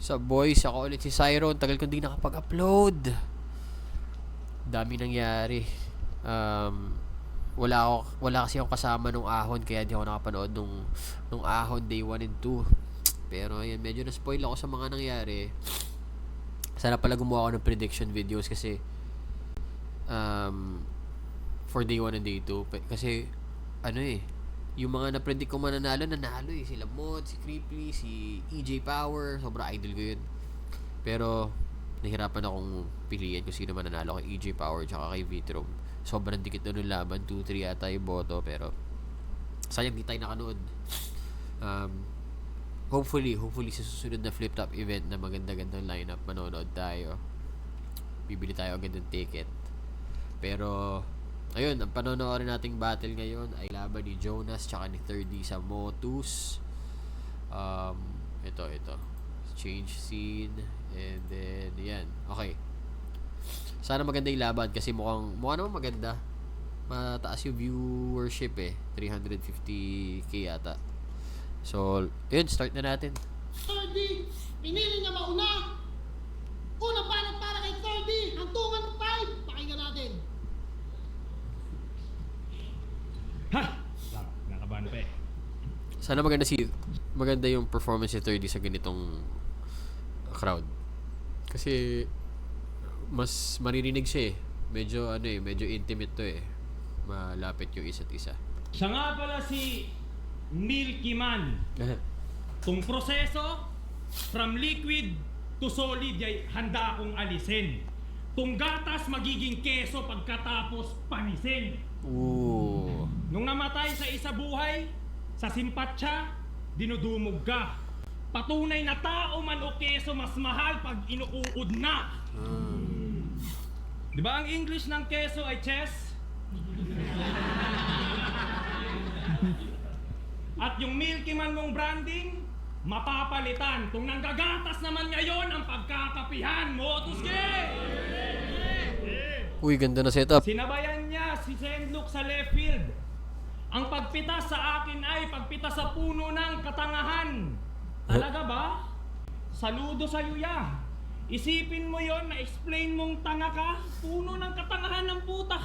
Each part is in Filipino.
Sa boys, ako ulit si Cyron. Tagal kong di nakapag-upload. Dami nangyari. Wala kasi akong kasama nung ahon, kaya di ako nakapanood nung ahon day 1 and 2. Pero ayun, medyo na-spoil ako sa mga nangyari. Sana pala gumawa ako ng prediction videos kasi for day 1 and day 2. Kasi yung mga na-predict ko nanalo eh. Sila Mod, si Creeply, si EJ Power. Sobra idol ko yun. Pero nahirapan akong piliin kung sino mananalo, kay EJ Power tsaka kay Vitrom. Sobrang dikit na nung laban, 2-3 yata yung boto, pero sayang di tayo nakanood. Hopefully sa susunod na flip top event na maganda-gandang lineup, manonood tayo. Bibili tayo agad ng ticket. Pero ayun, ang panonoorin nating battle ngayon ay laban ni Jonas tsaka ni 3D sa Motus. Ito. Change scene. And then, yan. Okay. Sana maganda yung laban kasi mukhang naman maganda. Mataas yung viewership eh. 350k yata. So, yun. Start na natin. 30, pinili niya mauna. Unang banat para kay 30, hantungan 5. Pakinggan natin. Ha! Nakabahan pa eh. Sana maganda yung performance ni 30 sa ganitong crowd. Kasi mas maririnig siya eh. Medyo intimate to eh. Malapit yung isa't isa. Siya nga pala si Milky Man. Kung proseso from liquid to solid ay handa akong alisin. Kung gatas magiging keso pagkatapos panisin. Ooh. Nung namatay sa isa buhay, sa simpatsa, dinudumog ka. Patunay na tao man o keso, mas mahal pag inuuod na. Di ba ang English ng keso ay chess? At yung Milky Man mong branding, mapapalitan. Kung nanggagatas naman ngayon ang pagkakapihan mo, Tuske! Uy, ganda na setup. Sinabayan niya si Sendluk sa left field. Ang pagpitas sa akin ay pagpitas sa puno ng katangahan. Talaga ba? Saludo sa yuya. Isipin mo yon na explain mong tanga ka. Puno ng katangahan ng puta.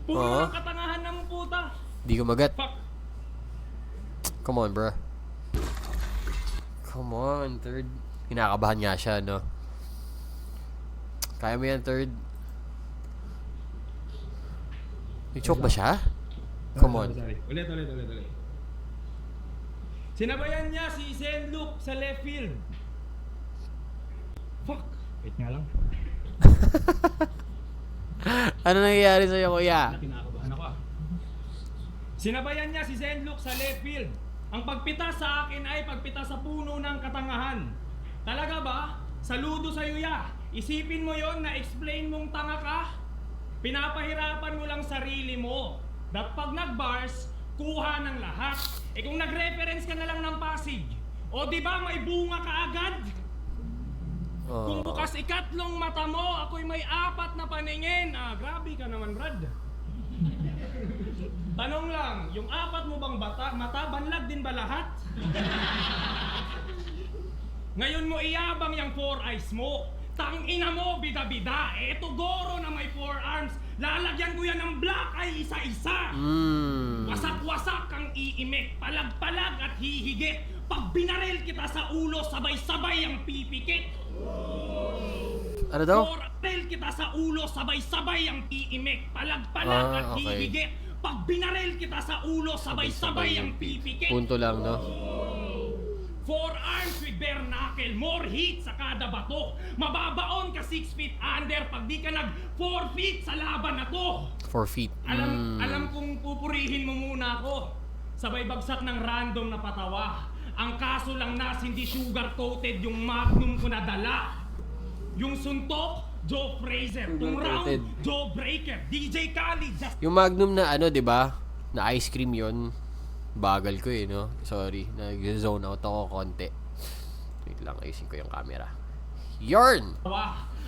Puno ng katangahan ng puta. Di ko magat. Fuck. Come on, bro. Come on, third. Kinakabahan nga siya, no? Kaya mo yan, third. May choke ba siya? Come on. Sorry. Ulit. Sinabayan niya si Sendluk sa left field. Fuck. Wait nga lang. Ano nangyayari sa'yo, kuya? Kinakabahan ako ah. Sinabayan niya si Sendluk sa left field. Ang pagpitas sa akin ay pagpitas sa puno ng katangahan. Talaga ba? Saludo sa yuya. Isipin mo yon na explain mong tanga ka. Pinapahirapan mo lang sarili mo. Dat pag nag-bars, kuha ng lahat. Eh kung nag-reference ka na lang ng Pasig, o di ba may bunga ka agad? Kung bukas ikatlong mata mo, ako'y may 4 na paningin. Grabe ka naman, Brad. Tanong lang, yung 4 mo bang mata, banlag din ba lahat? Ngayon mo iyabang yung 4 eyes mo. Tangina mo, bida-bida. Eto goro na may 4 arms. Lalagyan ko yan ng black eye isa-isa. Wasak-wasak kang iimik. Palag-palag at hihigit. Pag binaril kita sa ulo, sabay-sabay ang pipikit. Ano daw? Baril kita sa ulo, sabay-sabay ang iimik. Palag-palag at okay. hihigit. Pag binaril kita sa ulo, sabay-sabay ang pipikit. Punto lang, no? 4 arms with bare knuckle, more heat sa kada bato. Mababaon ka 6 feet under pag di ka nag 4 feet sa laban na to. 4 feet. Alam kong pupurihin mo muna ako. Sabay bagsak ng random na patawa. Ang kaso lang nas hindi sugar coated yung magnum ko na dala. Yung suntok, Joe Fraser. Yung round, Joe Breaker. DJ Khaled. Yung Magnum na di ba? Na ice cream yon. Bagal ko no? Sorry, nag-zone out ako konti. Wait lang, ayusin ko yung camera. Yarn!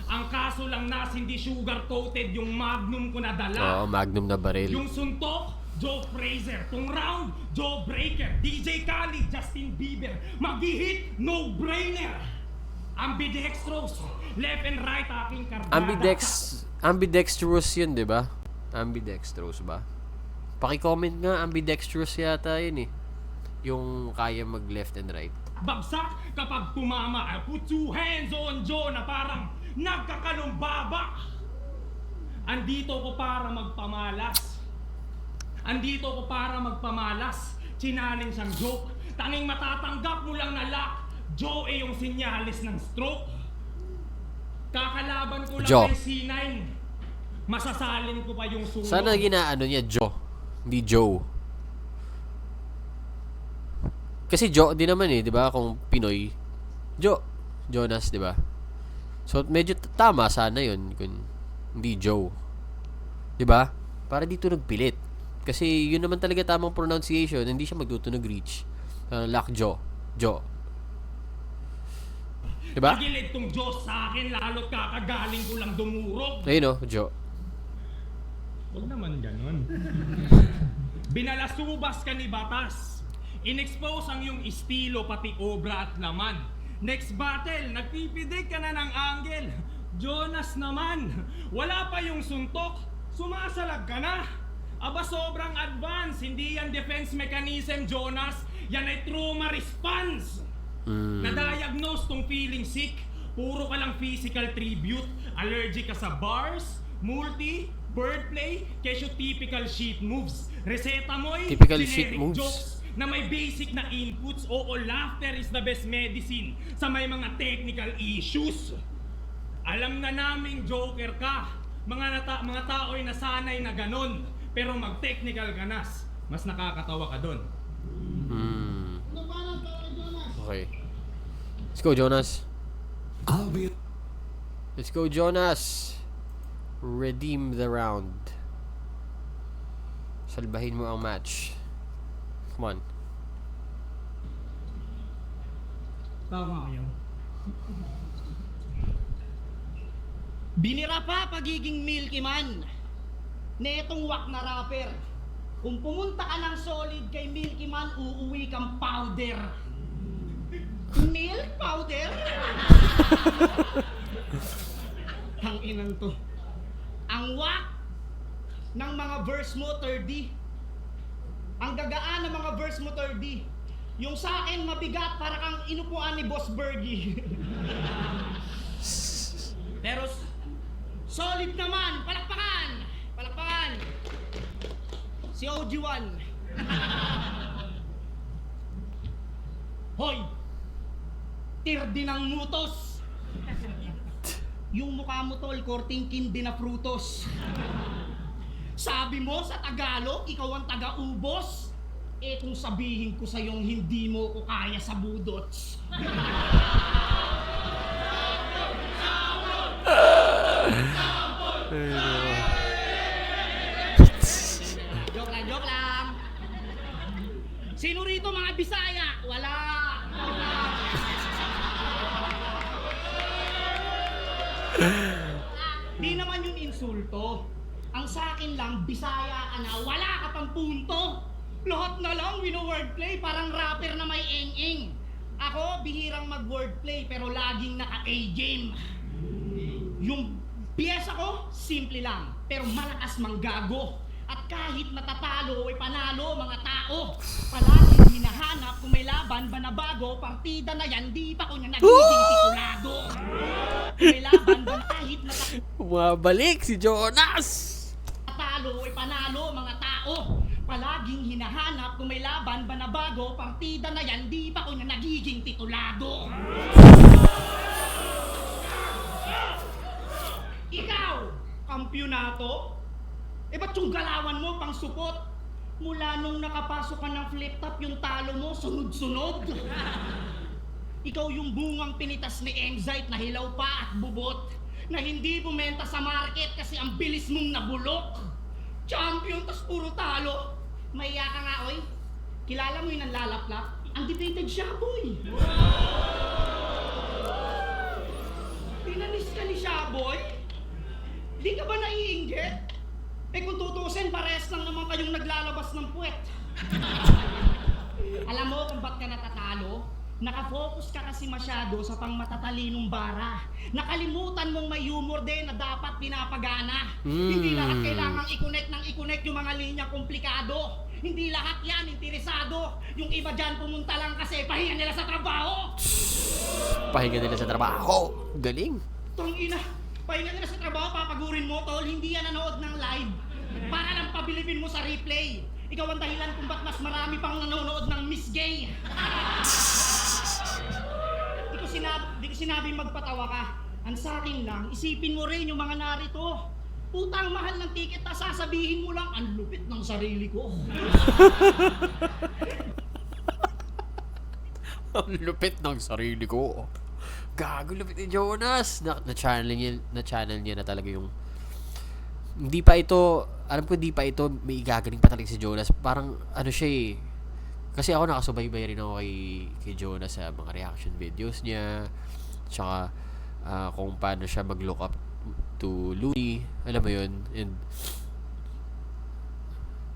Ang kaso lang nas hindi sugar coated yung magnum ko na dala. Oo, Magnum na baril. Yung suntok, Joe Frazier. Tung round, Joe Breaker. DJ Khaled, Justin Bieber. Mag-hit, no-brainer. Ambidextrous. Left and right aking karbada. Ambidextrous yun, di ba? Ambidextrous ba? Paki-comment nga, ambidextrous yata yun eh. Yung kaya mag left and right. Bagsak kapag tumama. I put two hands on Joe na parang nagkakalumbaba. Andito ko para magpamalas. Chinaling siyang joke. Tanging matatanggap mo lang na lock. Joe yung sinyalis ng stroke. Kakalaban ko lang Joe. kay C9. Masasalin ko pa yung sunog. Sana ginaano niya, Joe. Hindi Joe. Kasi Joe din naman eh, di ba? Kung Pinoy. Jonas, di ba? So, medyo tama sana yun kung hindi Joe. Di ba? Para dito nagpilit. Kasi yun naman talaga tamang pronunciation. Hindi siya magtutunog reach. Lockjaw. Joe. Di ba? Pagilid tong Diyos sa akin, lalo't kakagaling ko lang dumurog. Ayun o, Joe. Huwag naman ganon. Binalasubas ka ni Batas. In-expose ang iyong estilo, pati obra at laman. Next battle, nagpipidig ka na ng angle. Jonas naman, wala pa yung suntok, sumasalag ka na. Aba, sobrang advance, hindi yan defense mechanism, Jonas. Yan ay trauma response. Na-diagnose tong feeling sick. Puro ka lang physical tribute. Allergic ka sa bars, multi, wordplay, kesyo typical sheet moves. Reseta mo'y Typical generic sheet moves. jokes na may basic na inputs. Oo, laughter is the best medicine sa may mga technical issues. Alam na naming joker ka. Mga tao'y nasanay na ganon. Pero mag-technical ka nas. Mas nakakatawa ka dun. Unang banat para kay Jonas. Okay. Let's go, Jonas. Let's go, Jonas. Redeem the round. Salbahin mo ang match. Come on. Tama kayo. Binira pa pagiging Milky Man. Netong wak na rapper. Kung pumunta ka ng solid kay Milky Man, uuwi kang powder. Milk powder? Ang inang to. Ang wak ng mga verse mo, 30. Ang gagaan ng mga verse mo, 30. Yung sa akin, mabigat para kang inupuan ni Boss Bergie. Pero solid naman, palakpakan! Palakpakan! Si OG1. Hoy! Tirdi ng mutos! Yung mukha mo tol, korting kindi na frutos. Sabi mo sa Tagalog, ikaw ang taga-ubos. Eh kung sabihin ko sa yung hindi mo ko kaya sa budots. Joke lang. Sino rito mga Bisaya? Wala. Di naman yung insulto. Ang sa akin lang, Bisaya ka na, wala ka pang punto. Lahat na lang wino-wordplay, parang rapper na may eng-eng. Ako, bihirang mag-wordplay, pero laging naka-A-game. Yung piyesa ko, simple lang, pero malakas manggago. At kahit natatalo ay panalo mga tao. Palaging hinahanap kung may laban ba na bago. Partida na yan, di pa ko na nagiging titulado. Kung may laban ba kahit Bumabalik si Jonas! natatalo ay panalo mga tao. Palaging hinahanap kung may laban ba na bago. Partida na yan, di pa ko na nagiging titulado. Ikaw, kampyonato? Eh ba't yung galawan mo pang supot? Mula nung nakapasok ka ng flip-top, yung talo mo sunod-sunod. Ikaw yung bungang pinitas ni Anxiety na hilaw pa at bubot. Na hindi bumenta sa market kasi ang bilis mong nabulok. Champion, tas puro talo. Maiya ka nga, oy. Kilala mo yung nanlalaplap? Undefeated siya, boy. Pinanis ka ni Shaboy? Di ka ba naiinggit? Eh kung tutusin, parehas lang naman kayo kayong naglalabas ng puwet. Alam mo kung ba't ka natatalo? Nakafocus ka kasi masyado sa pangmatatalinong bara. Nakalimutan mong may humor din na dapat pinapagana. Hindi lahat kailangang i-connect yung mga linya komplikado. Hindi lahat yan interesado. Yung iba dyan pumunta lang kasi pahinga nila sa trabaho. Pahinga nila sa trabaho. Galing. Tangina, pahinga nila sa trabaho, papagurin mo, tol. Hindi yan nanood ng live. Para lang pabilibin mo sa replay. Ikaw ang dahilan kung ba't mas marami pang nanonood ng Miss Gay. Di ko sinabing magpatawa ka. Ang sa akin lang, isipin mo rin yung mga narito. Putang mahal ng ticket na sasabihin mo lang, ang lupit ng sarili ko. Ang lupit ng sarili ko. Gago, lupit ni Jonas. Na-channel niya na talaga yung... Hindi pa ito... Alam ko hindi pa ito may igagaling pa talaga si Jonas. Parang ano siya eh. Kasi ako nakasubaybay rin ako kay Jonas sa mga reaction videos niya. Tsaka kung paano siya mag-look up to Looney. Alam mo yun. And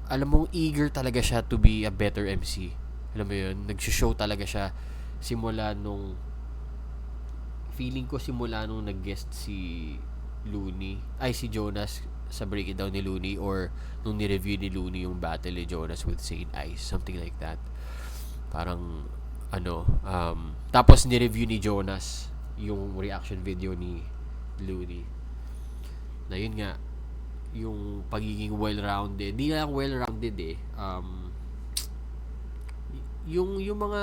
alam mong eager talaga siya to be a better MC. Alam mo yun. Nag-show talaga siya simula nung feeling ko simula nung nag-guest si Looney. Ay si Jonas sa break it down ni Looney or nung ni-review ni Looney yung battle ni Jonas with Saint Ice, something like that. Parang tapos ni-review ni Jonas yung reaction video ni Looney na yun nga yung pagiging well-rounded, hindi lang well-rounded yung mga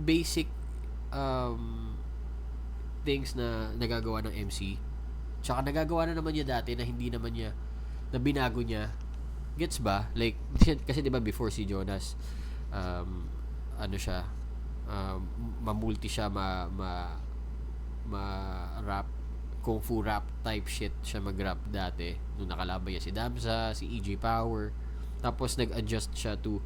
basic things na nagagawa ng MC. Tsaka nagagawa na naman niya dati na hindi naman niya, na binago niya. Gets ba? Like, kasi diba before si Jonas, mamulti siya, rap, kung fu rap type shit siya mag-rap dati. Nung nakalaban niya si Damsa, si EJ Power. Tapos nag-adjust siya to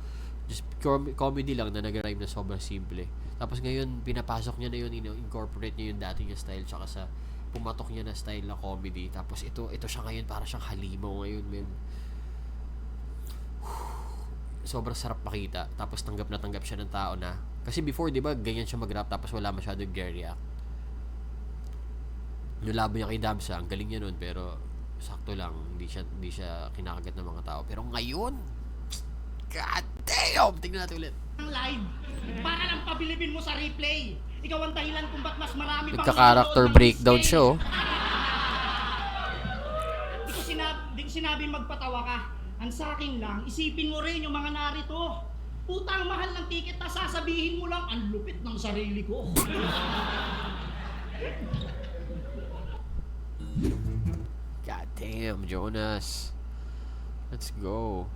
just comedy lang na nag-rhyme na sobrang simple. Tapos ngayon, pinapasok niya na yun, incorporate niya yung dati niya style tsaka sa pumatok niya na style na comedy. Tapos ito siya ngayon, para siyang halimaw ngayon, men. Sobrang sarap makita. Tapos tanggap siya ng tao na. Kasi before, di ba, ganyan siya mag-rap tapos wala masyadong react. Nulaban niya kay Damsa, ang galing niya nun, pero sakto lang, hindi siya kinakagat ng mga tao. Pero ngayon, god damn! Tingnan natin ulit. Live. Para lang pabilibin mo sa replay. Ikaw ang dahilan kung ba't mas marami pang nagka-character breakdown siya, oh. Di ko sinabing magpatawa ka. Ang sa akin lang, isipin mo rin yung mga narito. Putang mahal ng ticket na sasabihin mo lang, ang lupit ng sarili ko. God damn, Jonas. Let's go.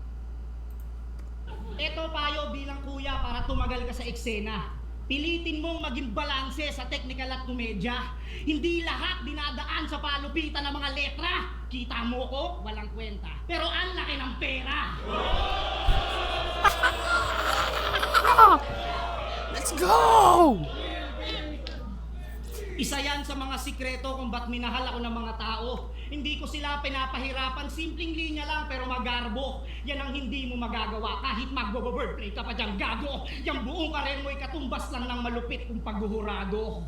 Ito payo bilang kuya para tumagal ka sa eksena. Pilitin mong maging balanse sa technical at komedya. Hindi lahat dinadaan sa palupitan ng mga letra. Kita mo ko, walang kwenta. Pero ang laki ng pera. Let's go! Isa yan sa mga sikreto kung ba't minahal ako ng mga tao. Hindi ko sila pinapahirapan, simpleng linya lang pero magarbo. Yan ang hindi mo magagawa kahit magbo-wordplay ka pa dyan, gago. Yang buong karir mo'y katumbas lang ng malupit kung paghuhurado.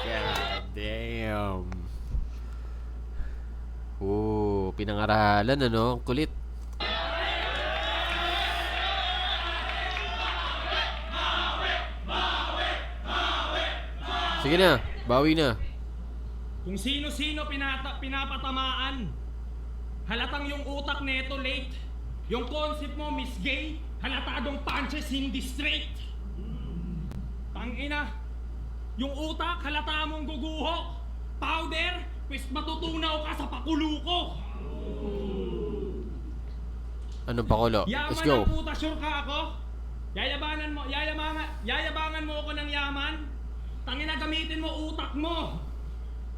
God damn. Pinangaralan ano, kulit. Sige na, bawi na. Kung sino-sino pinapatamaan, halatang yung utak neto late. Yung concept mo, Miss Gay, halatadong punches hindi straight. Tangina, yung utak halata mong guguho. Powder, pwes matutunaw ka sa pakuluko. Anong pakulo? Let's go. Yaman ang puta, sure ka ako? Yayabangan mo ako ng yaman? Tangina, gamitin mo utak mo.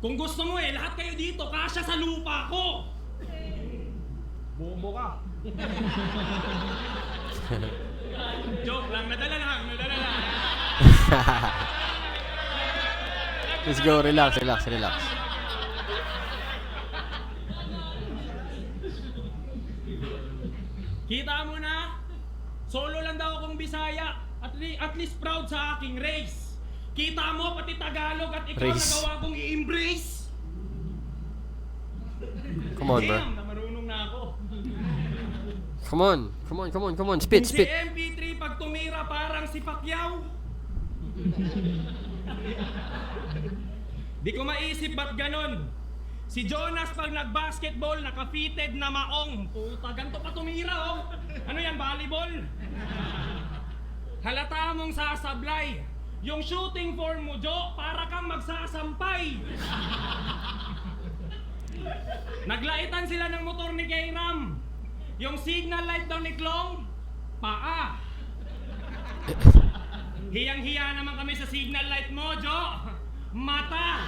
Kung gusto mo lahat kayo dito, kasya sa lupa ko. Bobo ka. Joke lang, nadala lang. Let's go, relax. Kita mo na? Solo lang daw akong Bisaya. At least proud sa aking race. Kita mo, pati Tagalog at ikaw Race. nagawa kong i-embrace. Come on, bro. Damn, na marunong na ako. Come on. Come on, come on, come on. Spit, Kung si spit. MP3 pag tumira parang si Pacquiao. Di ko maisip ba't ganon. Si Jonas pag nag-basketball, naka-fitted na maong. Puta, ganito pa tumira, oh. Ano yan, volleyball? Halata mong sasablay. Yung shooting form mo, Jo, para kang magsasampay. Naglaitan sila ng motor ni Kairam. Yung signal light daw ni Klong, paa. Hiyang-hiya naman kami sa signal light mo, Jo. Mata.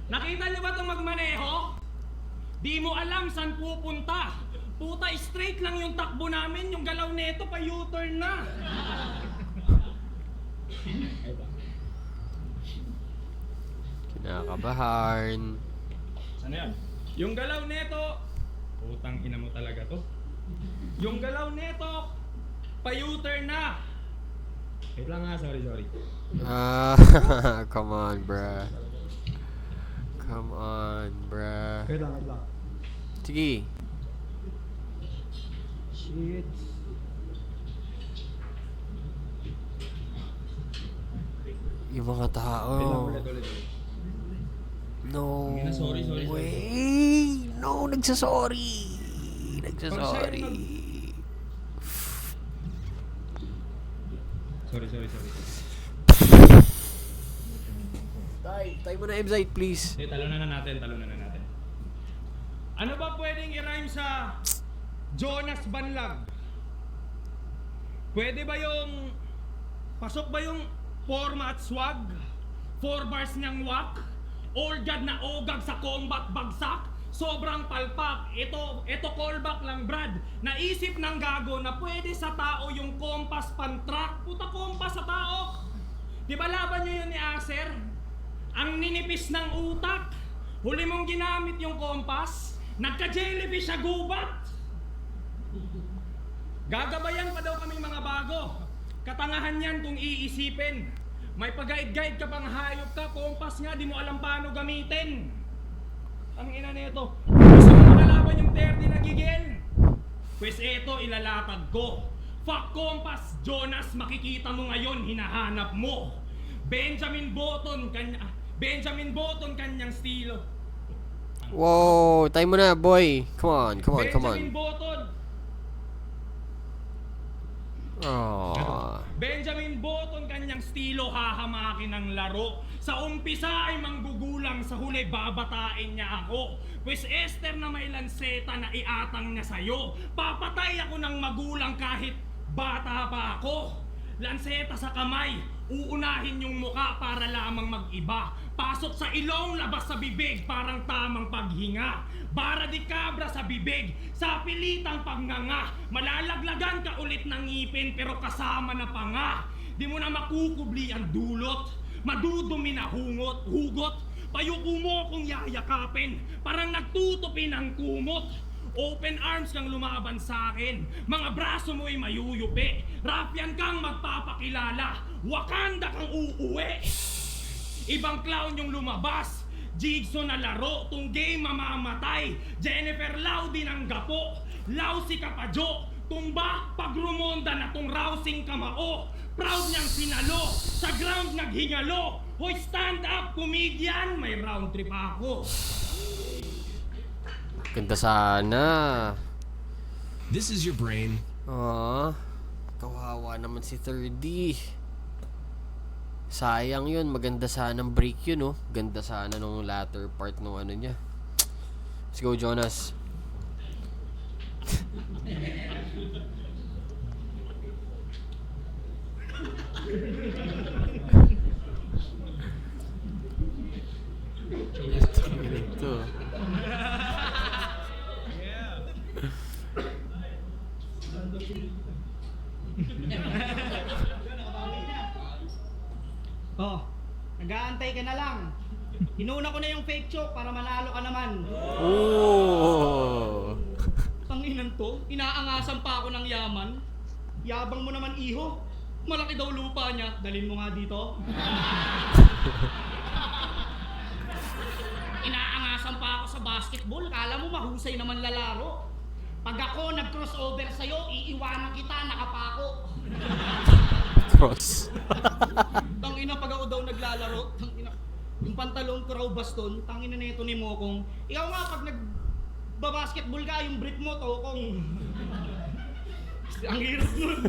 Nakita niyo ba itong magmaneho? Di mo alam saan pupunta. Puta, straight lang yung takbo namin. Yung galaw neto pa U-turn na. Kinakabahan. Ano yan? Yung galaw neto, putang ina mo talaga to. Yung galaw neto, pa U-turn na. Wait lang nga, sorry. Come on, bruh. Come on, bruh. Wait lang. Sige. Shit. Yung mga tao. Ulit. No Ang ina, sorry. way. No, nagsasorry. Sorry. Tayo mo na website, please. Talunan na natin. Ano ba pwedeng i-rhyme sa Jonas Banlag? Pwede ba yung pasok ba yung forma at swag? 4 bars niyang wak? Orgad na ogag sa combat bagsak? Sobrang palpak. Ito callback lang, Brad. Naisip ng gago na pwede sa tao yung kompas pantrack. Puta, kompas sa tao. Di ba laban nyo yun ni Acer? Ang ninipis ng utak. Huli mong ginamit yung kompas. Nagka-jellyfish sa gubat. Gagabayan pa daw kaming mga bago. Katangahan yan kung iisipin. May pag-guide-guide ka pang hayop ka. Kompas nga, di mo alam paano gamitin. Ang ina nito. Gusto mo makalaban yung 30 na gigil? Pues eto, ilalatag ko. Fuck kompas, Jonas, makikita mo ngayon, hinahanap mo. Benjamin Button kanyang estilo. Wow, tayo mo na, boy. Come on. Benjamin Button. Benjamin Button kanyang estilo, hahamakin ng laro. Sa umpisa ay manggugulang, sa huli babatain niya ako. Pues Esther na may lanseta na iatang niya sa'yo. Papatay ako ng magulang kahit bata pa ako. Lanseta sa kamay, uunahin yung muka para lamang mag-iba. Pasok sa ilong, labas sa bibig, parang tamang paghinga. Bara di kabra sa bibig, sa pilitang pagnganga. Malalaglagan ka ulit ng ngipin pero kasama na panga. Di mo na makukubli ang dulot. Madudumi na hugot. Payuko mo kung yayakapin, parang nagtutupi ng kumot. Open arms kang lumaban sa akin, mga braso mo'y mayuyupi. Rafyan kang magpapakilala, Wakanda kang uuwi. Ibang clown yung lumabas, Jigsaw na laro, tong game mamamatay. Jennifer Lau din ang gapo, Lau si Kapadyo. Tumba pag rumonda na tong rousing kamao. Proud niyang sinalo, sa ground naghingalo. Hoy, stand up comedian, may round trip ako. Ganda sana. This is your brain. Kawawa naman si 3D. Sayang yun, maganda sana ng break yun, oh. Ganda sana nung latter part nung ano niya. Let's go, Jonas. Ito. Oh, nag-aantay ka na lang. Inuna ko na yung fake choke para manalo ka naman. Oh. Tanginan to, inaangasan pa ako ng yaman. Yabang mo naman, iho. Malaki daw lupa niya. Dalhin mo nga dito. Inaangasan pa ako sa basketball. Kala mo mahusay naman lalaro. Pag ako nag-crossover sa'yo, iiwanan kita, nakapako. Cross. Tangina, pag ako daw naglalaro, tangina, yung pantalon ko raw baston, tangina na ito ni Mokong. Ikaw nga, pag nagbabasketball ka, yung brief mo, Tokong. Ang hirap nun.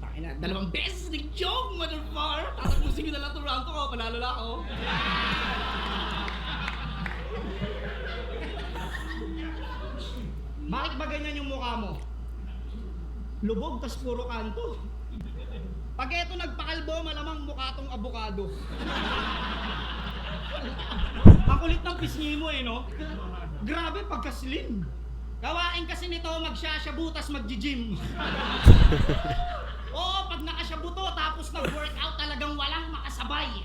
Tangina, 2 beses nag-joke, motherfucker. Tatapusin ko na lang ito round ko, panalo na ako. Bakit ba ganyan yung mukha mo? Lubog, tas puro kanto. Pag eto nagpakalbo, malamang mukha tong abukado. Ang kulit ng pisngi mo no? Grabe, pagka-slim. Gawain kasi nito, magsasyabu, tas magji-gym. Oo, pag nakasyabu to, tapos nag-workout talagang walang makasabay.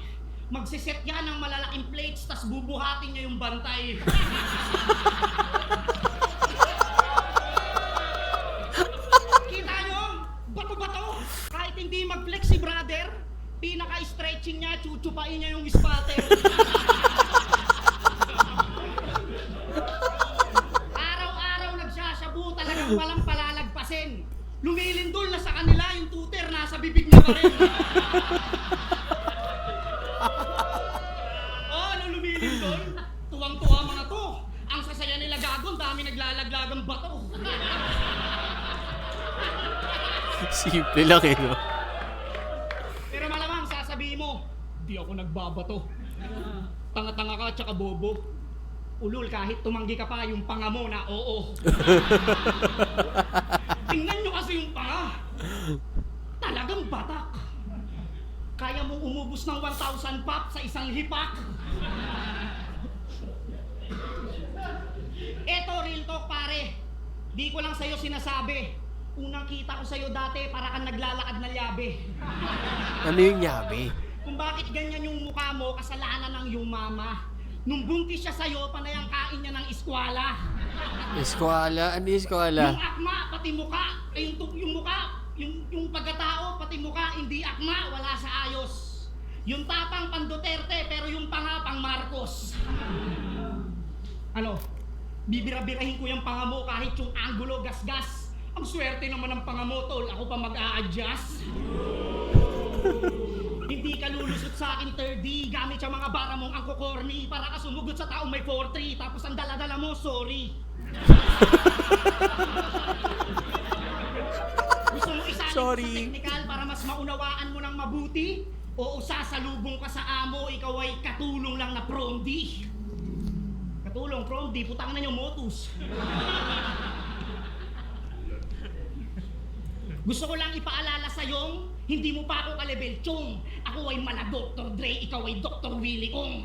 Magsiset yan ng malalaking plates, tas bubuhatin niya yung bantay. Kita nyo? Bato-bato. Kahit hindi mag-flex si brother, pinaka-stretching niya, chuchupain niya yung spatter. Araw-araw nagsasyabu, talagang walang palalagpasin. Lumilindol na sa kanila, yung tuter nasa bibig niya pa rin. Oh, nung lumilindol, tuwang-tuwa mga to. Ang sasaya nila gagon, dami naglalaglagang bato. Simple lang eh, no? Pero malamang sasabihin mo, di ako nagbabato. Tanga-tanga ka tsaka bobo. Ulul, kahit tumanggi ka pa yung panga mo na oo. Tingnan nyo kasi yung panga. Talagang batak. Kaya mong umubos ng 1,000 pop sa isang hipak. Eto, real talk pare. Di ko lang sa'yo sinasabi. Unang kita ko sa'yo dati, para kang naglalakad na yabe. Ano yung yabe? Kung bakit ganyan yung mukha mo, kasalanan ng iyong mama. Nung buntis siya sa'yo, panay ang kain niya ng eskwala. Eskwala? Ano yung eskwala? Yung akma, pati mukha, yung mukha, yung pagkatao, pati mukha, hindi akma, wala sa ayos. Yung tapang pang Duterte, pero yung panga pang Marcos. Ano? Bibira-birahin ko yung panga mo kahit yung angulo gas-gas. Ang swerte naman ng panga mo, tol. Ako pa mag-a-adjust. Hindi ka lulusot sa akin 3D gamit sa mga bara mong angko-corny para ka sumugot sa taong may 4-3 tapos ang dala-dala mo, sorry. Gusto mo isalin ko sa technical para mas maunawaan mo ng mabuti? O sasalubong ka sa amo, ikaw ay katulong lang na promdi? Katulong, promdi, putang na yung motus. Gusto ko lang ipaalala sa'yong hindi mo pa ako ka-level chong. Ako ay mala Dr. Dre, ikaw ay Dr. Willie Ong.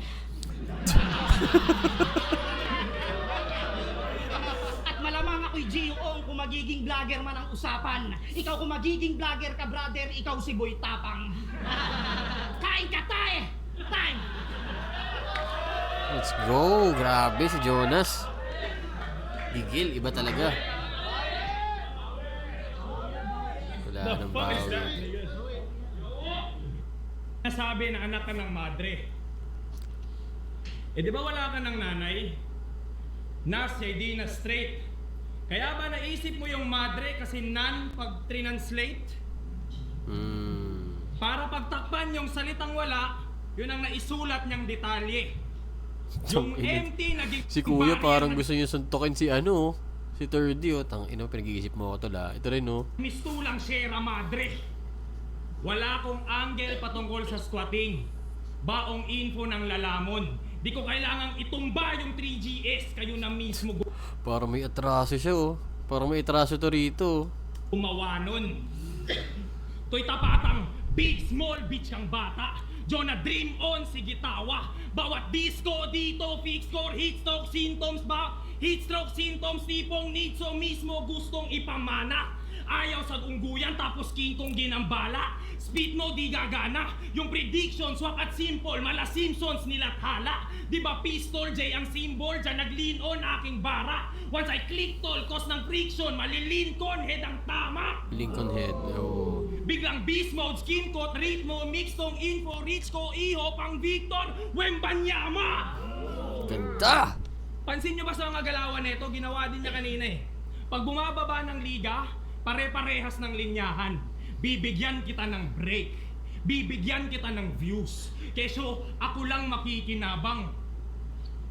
At malamang ako'y Gio Ong kung magiging vlogger man ang usapan. Ikaw kung magiging vlogger ka, brother, ikaw si Boy Tapang. Kain ka, tae! Time! Let's go! Grabe si Jonas. Gigil, iba talaga. Wala nang bawi. Nasabi na anak ka ng madre. Eh di ba wala ka ng nanay? Nasya di na straight. Kaya ba naisip mo yung madre kasi nan pag translate? Para pagtakpan yung salitang wala, yun ang naisulat niyang detalye. Yung empty naging Si kuya parang gusto niya suntukin si ano, si 30 tang ino pinag-iisip mo ako tol ha. Ito rin no. mistulang Sierra Madre. Wala akong angle patungkol sa squatting. Baong info ng lalamon. Di ko kailangang itumba yung 3GS. Kayo na mismo Parang may atraso siya oh. Parang may atraso to rito. gumawa nun. To'y tapatang big small bitch ang bata. Jonah dream on sige tawa. Bawat disco dito fix score heat stroke symptoms ba? Heat stroke symptoms tipong need so mismo gustong ipamana. Ayaw sa ungguyan tapos King Kong ginambala. Speed mo di gagana. Yung prediction, swak at simple, mala Simpsons nilathala. Di ba pistol J ang symbol, dyan nag-lean on aking bara. Once I click tol, cause ng friction, mali-Lincoln head ang tama. Lincoln Head. Oh. Biglang beast mode, skin coat, ritmo, mix tong info, reach ko, iho, pang Victor, Wembanyama! Ganda! Pansin nyo ba sa mga galawan nito, ginawa din niya kanina eh. Pag bumababa ng liga, pare-parehas ng linyahan. Bibigyan kita ng break. Bibigyan kita ng views. Keso, ako lang makikinabang.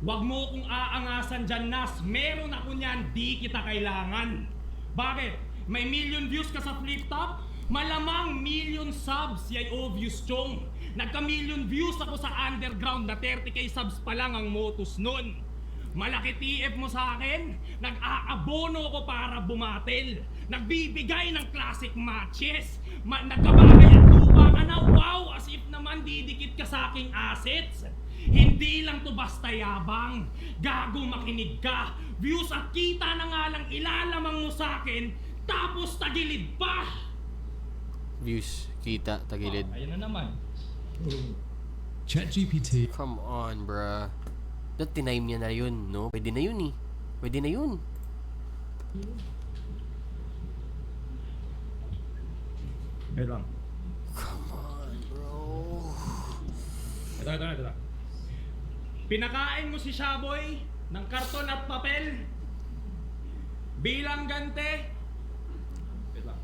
Huwag mo kong aangasan dyan, Nas. Meron ako niyan, di kita kailangan. Bakit? May million views ka sa flip top? Malamang million subs, yay obvious chong. Nagka-million views ako sa underground na 30k subs pa lang ang motus nun. Malaki TF mo sa akin, nag-aabono ko para bumatil. Nagbibigay ng classic matches. Nagkabagay at lupa ka na, wow, as if naman didikit ka sa aking assets. Hindi lang to basta yabang, gago makinig ka. Views at kita na nga lang ilalamang mo sa akin, tapos tagilid pa. Views, kita, tagilid. Ayun na naman. ChatGPT. Come on, bruh. That tinime niya na yun, no? Pwede na yun eh. Pwede na yun. Wait lang. Come on, bro. Ito. Pinakain mo si Shaboy ng karton at papel bilang gante. Wait lang.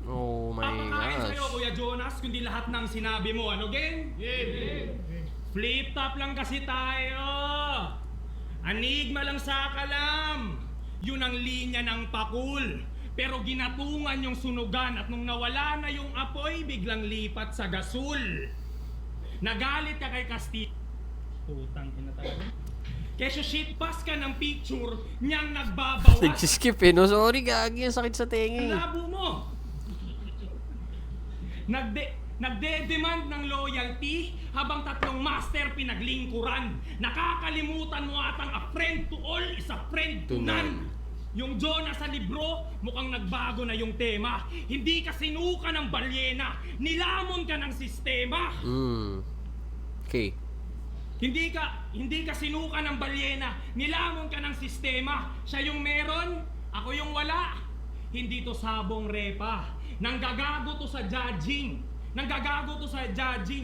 Oh my Papakain gosh. sa'yo, Kuya Jonas, kundi lahat ng sinabi mo. Ano, gang? Flip top lang kasi tayo. Anigma lang sa kalam. Yun ang linya ng pakul. Pero ginatungan yung sunugan at nung nawala na yung apoy, biglang lipat sa gasul. Nagalit ka kay Castillo. Putang ina talaga. Kesyo shitpass ka ng picture niyang nagbabawas. Nag-skip eh, no? Sorry, gagi. Ang sakit sa Ang tenga. labo mo. Nagde-demand ng loyalty habang tatlong master pinaglingkuran. Nakakalimutan mo atang a friend to all is a friend to To none. none. Yung Jonas sa libro, mukhang nagbago na yung tema. Hindi ka sinuka ng balyena, nilamon ka ng sistema. Okay. Hindi ka sinuka ng balyena, nilamon ka ng sistema. Siya yung meron, ako yung wala. Hindi to sabong repa. Nanggagago to sa judging.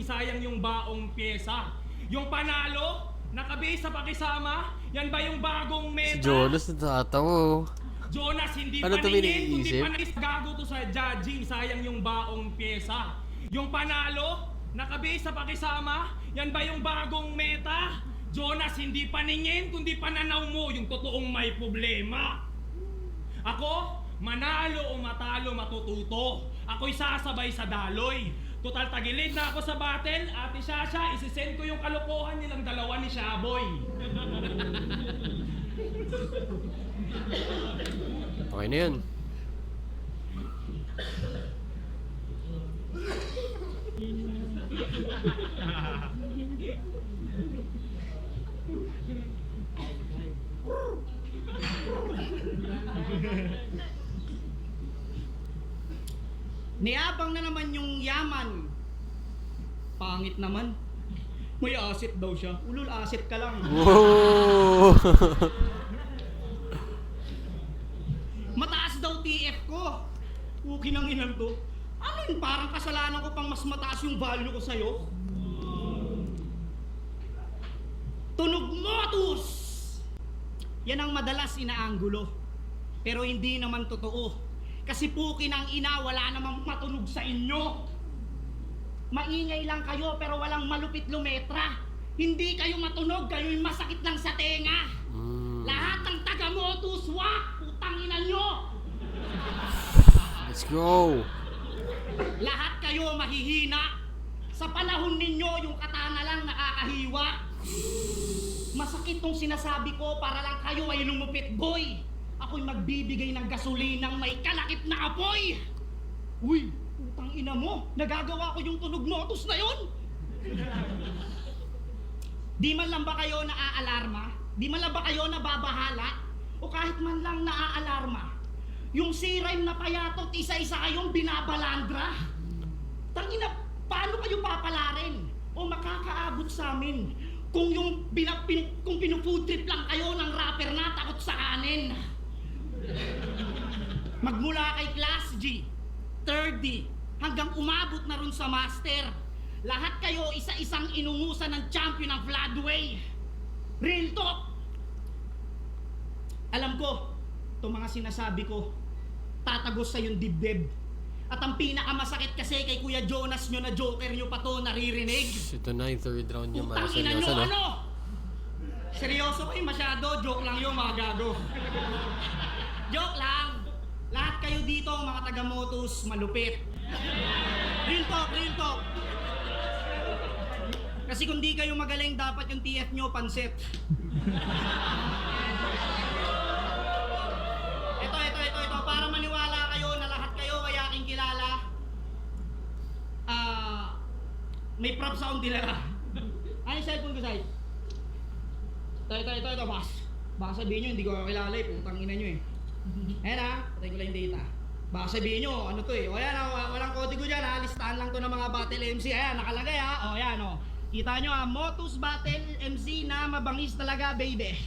Sayang yung baong pyesa. Yung panalo, nakabase sa pakisama, yan ba yung bagong Si meta? Jonas natatawa. Jonas, hindi Ano to paningin, kundi iniisip? panais. Gago to sa judging, sayang yung baong pyesa. Yung panalo, nakabase sa pakisama, yan ba yung bagong meta? Jonas, hindi paningin, kundi pananaw mo, yung totoong may problema. Ako, manalo o matalo matututo. Ako'y sasabay sa daloy. Total tagilid na ako sa battle, Ate Shasha, isisend ko yung kalokohan nilang dalawa ni Shaboy. Okay na yun. Niyabang na naman yung yaman. Pangit naman. May asset daw siya. Ulul, asset ka lang. Whoa! Mataas daw TF ko. Puki ng ilan to. Ano yun? Parang kasalanan ko pang mas mataas yung value ko sa'yo. Tunog motus! Yan ang madalas inaanggulo. Pero hindi naman totoo. Kasi puki ng ina, wala namang matunog sa inyo. Maingay lang kayo pero walang malupit lumetra. Hindi kayo matunog, kayo'y masakit lang sa tenga. Lahat ng taga-motus, wak! Putang ina nyo! Let's go! Lahat kayo mahihina. Sa panahon ninyo, yung katana lang nakakahiwa. Masakit tong sinasabi ko para lang kayo ay lumupit, boy. Ako'y magbibigay ng gasolinang may kalakip na apoy. Uy, putang ina mo, nagagawa ko yung tunog motus na yun. Di man lang ba kayo naaalarma? Di man lang ba kayo nababahala? O kahit man lang naaalarma? Yung C-Rhyme na payatot, isa-isa kayong binabalandra. Tangina, paano kayo papalarin? O makakaabot sa amin kung yung kung pinufood trip lang kayo ng rapper na takot sa kanin. Magmula kay Class G, 3D, hanggang umabot na rin sa Master. Lahat kayo isa-isang inungusan ng champion ng Floodway. Real talk! Alam ko, itong mga sinasabi ko, tatagos sa yung dibdib. At ang pinakamasakit kasi kay Kuya Jonas nyo na joker nyo pa to naririnig. Ito na yung third round niya, mga Putang ina nyo, seryoso, no? ano? Seryoso kayo masyado, joke lang yun mga gago. Joke lang. Lahat kayo dito, mga taga-motos, malupit. Real talk, real talk. Kasi kung di kayo magaling, dapat yung TF nyo pansit. Ito. Para maniwala kayo na lahat kayo ay aking kilala. May prop sound nila. Ano yung cellphone ko, Sai? Ito, boss. Baka sabihin nyo, hindi ko kakilala eh. Putang ina nyo eh. Ayan ha, patay ko lang yung data. Baka sabihin nyo, ano to eh. O ayan ha, walang kodigo dyan ha. Listahan lang to ng mga battle MC. Ayan, nakalagay ha. O ayan o. Kita nyo ha, Motus Battle MC na mabangis talaga, baby.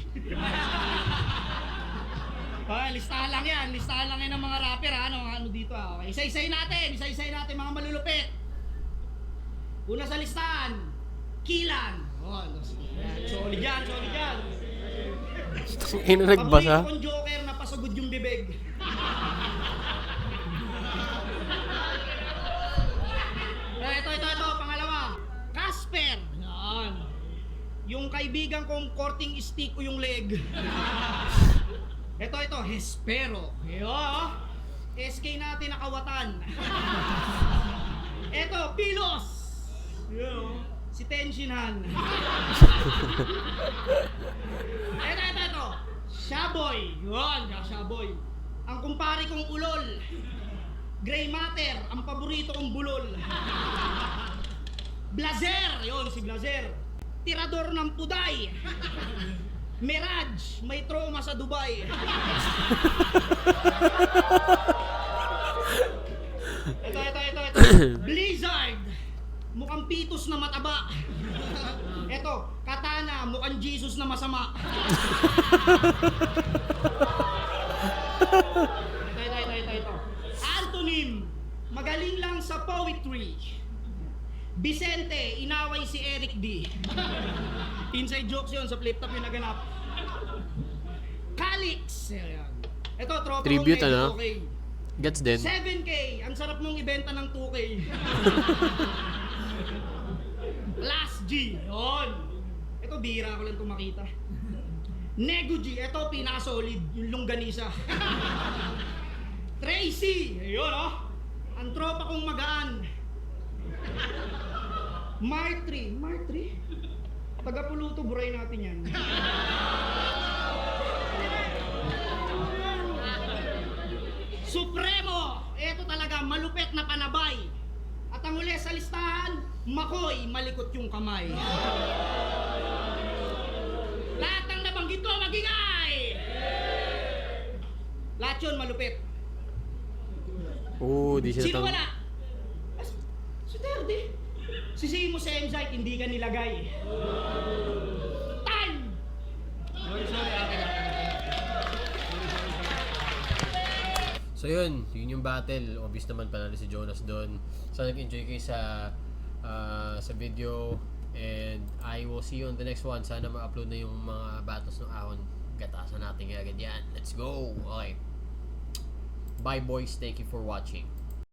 Okay, listahan lang yan ng mga rapper ha, ano dito ha. Okay, isa-isay natin mga malulupit. Una sa listahan, Kilan. Oh, solid yan. Sino nagbasa? Paborito kong joker na pasugod yung bibig. Ito, pangalawa, Casper. Yan. Yung kaibigan kong korting stick ko yung leg. Ito, Hespero. Yo, SK natin nakawatan. Ito, Pilos. Yo, si Tenshinhan. Ito, Shaboy. Yun, Shaboy. Ang kumpare kong ulol. Gray Matter, ang paborito kong bulol. Blazer, yun si Blazer. Tirador ng puday. Mirage, may trauma sa Dubai. Ito. Blizzard, mukhang pitos na mataba. Ito, Katana, mukhang Jesus na masama. Ito. Antonym, magaling lang sa poetry. Vicente, inaway si Eric D. Inside jokes yun, sa flip top yung naganap. Calix. Ito, tropa Tribute, kong ano? 2K. Gets din. 7K, ang sarap mong ibenta ng 2K. Last G, yun. Ito, bihira ko lang ito makita. Nego G, ito, pinaka-solid, yung longganisa. Tracy, yun oh. Ang tropa kong magaan. Martry. Taga-Puluto, buray natin yan. Supremo, ito talaga, malupet na panabay. At ang huli sa listahan, Makoy, malikot yung kamay. Lahat ng nabanggit ko, magingay! Lahat yun, malupit. Di siya Sino wala? Si Terdy. Sisihin mo sa Emzite, hindi ka nilagay. Time! So yun yung battle. Obvious naman panalo si Jonas doon. Sana nag-enjoy kayo sa video. And I will see you on the next one. Sana ma-upload na yung mga battles ng ahon. Gatasan natin agad yan. Let's go! Okay. Bye boys. Thank you for watching.